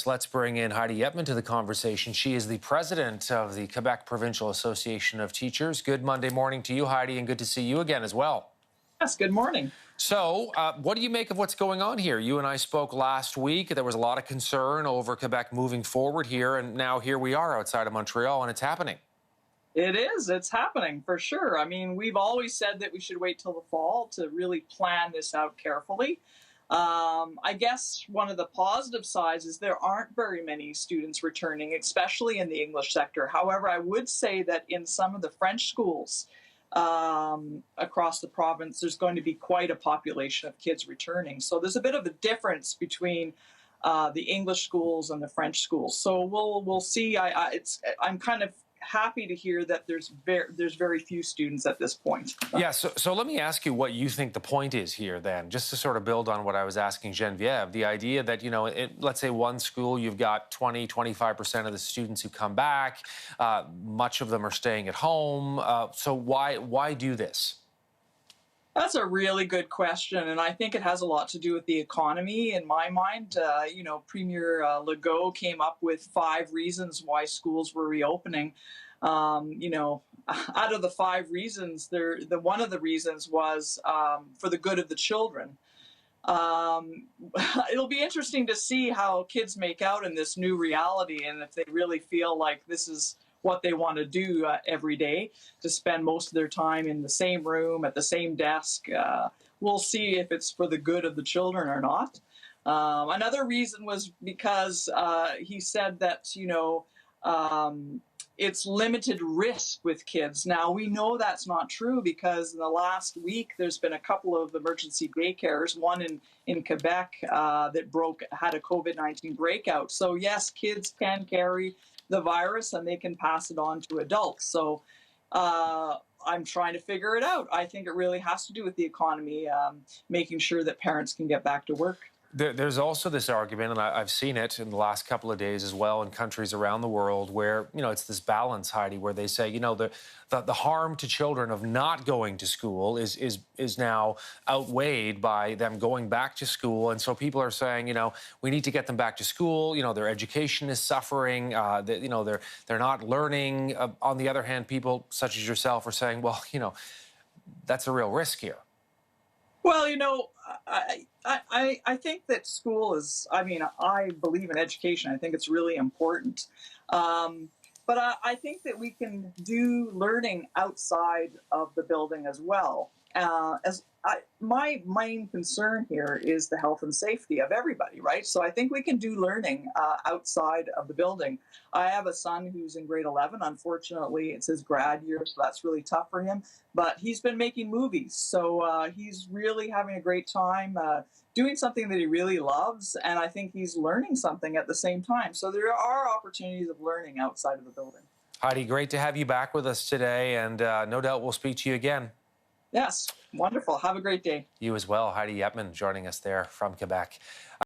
Let's bring in Heidi Yetman to the conversation. She is the president of the Quebec Provincial Association of Teachers. Good Monday morning to you, Heidi, and good to see you again as well. Yes, good morning. So, what do you make of what's going on here? You and I spoke last week. There was a lot of concern over Quebec moving forward here, and now here we are outside of Montreal, and it's happening. It's happening for sure. I mean, we've always said that we should wait till the fall to really plan this out carefully. I guess one of the positive sides is there aren't very many students returning, especially in the English sector. However, I would say that in some of the French schools across the province, there's going to be quite a population of kids returning. So there's a bit of a difference between the English schools and the French schools. So we'll see. I'm kind of happy to hear that there's very few students at this point. Yeah, so let me ask you what you think the point is here then, just to sort of build on what I was asking Genevieve. The idea that, let's say one school, you've got 25% of the students who come back, much of them are staying at home. So why do this? That's a really good question, and I think it has a lot to do with the economy. In my mind, Premier Legault came up with 5 reasons why schools were reopening. Out of the 5 reasons, one of the reasons was for the good of the children. It'll be interesting to see how kids make out in this new reality, and if they really feel like this is what they want to do every day, to spend most of their time in the same room at the same desk. We'll see if it's for the good of the children or not. Another reason was because he said that, it's limited risk with kids. Now, we know that's not true because in the last week, there's been a couple of emergency daycares, one in Quebec that had a COVID-19 breakout. So yes, kids can carry the virus and they can pass it on to adults. So I'm trying to figure it out. I think it really has to do with the economy, making sure that parents can get back to work. There's also this argument, and I've seen it in the last couple of days as well in countries around the world where, it's this balance, Heidi, where they say, the harm to children of not going to school is now outweighed by them going back to school. And so people are saying, we need to get them back to school. Their education is suffering. They're not learning. On the other hand, people such as yourself are saying, well, that's a real risk here. Well, I think that school is, I believe in education. I think it's really important. But I think that we can do learning outside of the building as well. My main concern here is the health and safety of everybody, right? So I think we can do learning outside of the building. I have a son who's in grade 11. Unfortunately, it's his grad year, so that's really tough for him. But he's been making movies, so he's really having a great time doing something that he really loves, and I think he's learning something at the same time. So there are opportunities of learning outside of the building. Heidi, great to have you back with us today, and no doubt we'll speak to you again. Yes, wonderful. Have a great day. You as well. Heidi Yetman joining us there from Quebec.